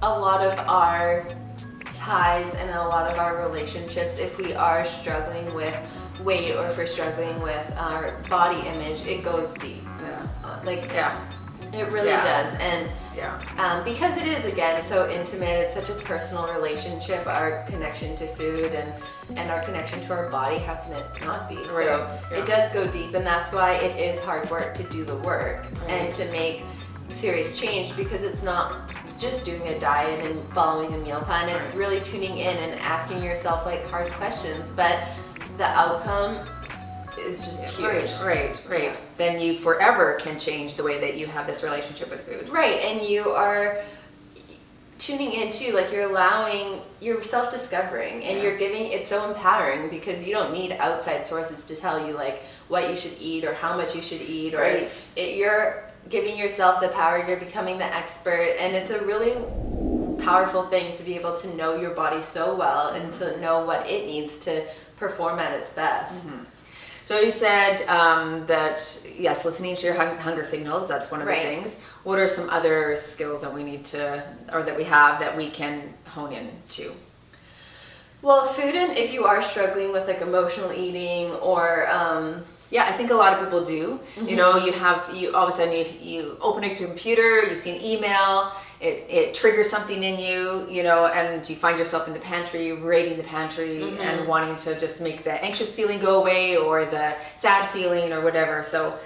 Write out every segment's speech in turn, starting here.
a lot of our ties and a lot of our relationships, if we are struggling with weight or if we're struggling with our body image, it goes deep. It really does. And because it is, again, so intimate, it's such a personal relationship, our connection to food and our connection to our body, how can it not be? So it does go deep, and that's why it is hard work to do the work and to make serious change, because it's not just doing a diet and following a meal plan. It's really tuning in and asking yourself like hard questions, but the outcome is just huge. Right. Yeah. Then you forever can change the way that you have this relationship with food. Right, and you are tuning into, like, you're self-discovering, and you're giving, it's so empowering because you don't need outside sources to tell you like what you should eat or how much you should eat, or you're giving yourself the power, you're becoming the expert, and it's a really powerful thing to be able to know your body so well and to know what it needs to perform at its best. So you said that, yes, listening to your hunger signals, that's one of the things. What are some other skills that we need to, or that we have that we can hone in to? Well, food, and if you are struggling with like emotional eating or I think a lot of people do. You know, you all of a sudden you open a computer, you see an email, it triggers something in you, you know, and you find yourself in the pantry, raiding the pantry and wanting to just make the anxious feeling go away or the sad feeling or whatever. So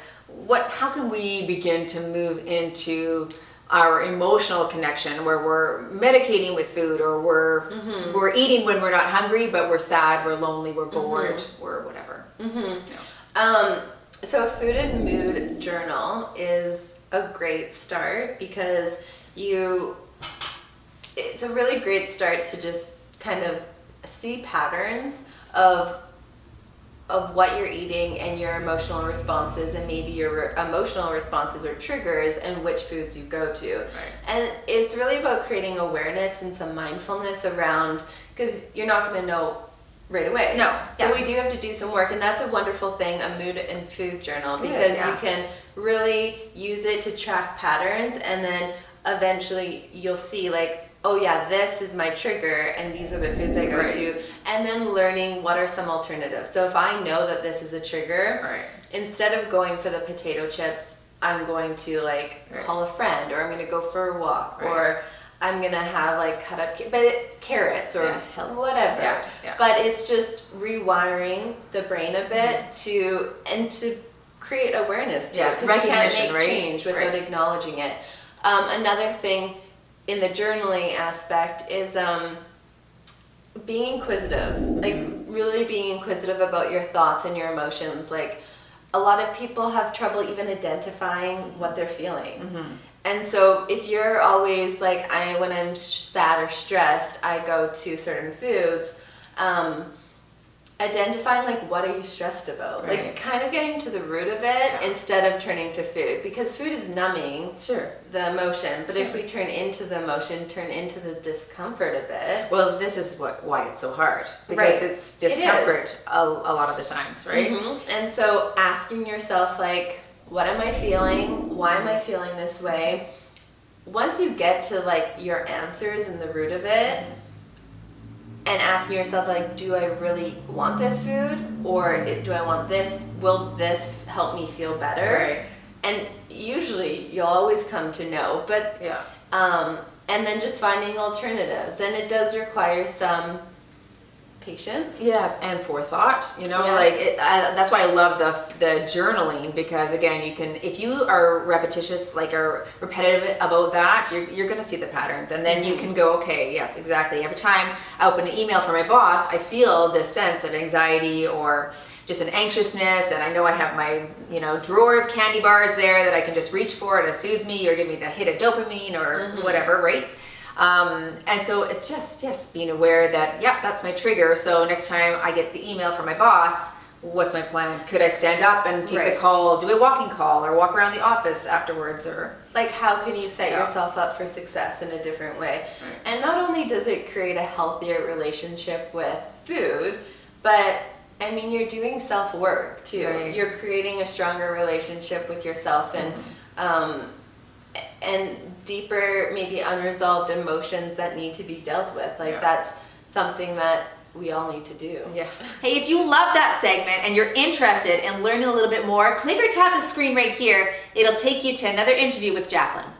how can we begin to move into our emotional connection where we're medicating with food, or we're eating when we're not hungry, but we're sad, we're lonely, we're bored, we're whatever. So a food and mood journal is a great start, because it's a really great start to just kind of see patterns of what you're eating and your emotional responses, and maybe your emotional responses or triggers, and which foods you go to. And it's really about creating awareness and some mindfulness around, because you're not going to know right away. So we do have to do some work, and that's a wonderful thing, a mood and food journal, because you can really use it to track patterns, and then eventually you'll see like, oh yeah, this is my trigger and these are the foods I go to, and then learning what are some alternatives. So if I know that this is a trigger, instead of going for the potato chips, I'm going to like call a friend, or I'm going to go for a walk, or I'm going to have like cut up carrots or whatever. But it's just rewiring the brain a bit to create awareness to it. Recognition, you can't make change without acknowledging it. Another thing in the journaling aspect is being inquisitive, like really being inquisitive about your thoughts and your emotions. Like, a lot of people have trouble even identifying what they're feeling. And so if you're always like, when I'm sad or stressed, I go to certain foods, identifying like, what are you stressed about? Like kind of getting to the root of it instead of turning to food, because food is numbing the emotion. But if we turn into the emotion, turn into the discomfort of it. Well, this is why it's so hard, because it's discomfort a lot of the times, right? And so asking yourself like, what am I feeling? Why am I feeling this way? Once you get to like your answers and the root of it, and asking yourself like, do I really want this food, or do I want this? Will this help me feel better? And usually you'll always come to no, but and then just finding alternatives, and it does require some patience. And forethought, you know, like that's why I love the journaling, because again, you can, if you are repetitious, like are repetitive about that, you're going to see the patterns, and then you can go, okay, yes, exactly. Every time I open an email from my boss, I feel this sense of anxiety or just an anxiousness, and I know I have my, you know, drawer of candy bars there that I can just reach for to soothe me or give me the hit of dopamine or whatever, right? And so it's just being aware that, that's my trigger. So next time I get the email from my boss, what's my plan? Could I stand up and take the call, do a walking call, or walk around the office afterwards, or like, how can you set yourself up for success in a different way? And not only does it create a healthier relationship with food, but I mean, you're doing self-work too. You're creating a stronger relationship with yourself, and and deeper, maybe unresolved emotions that need to be dealt with. Like Yeah. that's something that we all need to do. Yeah. Hey, if you love that segment and you're interested in learning a little bit more, click or tap the screen right here. It'll take you to another interview with Jacqueline.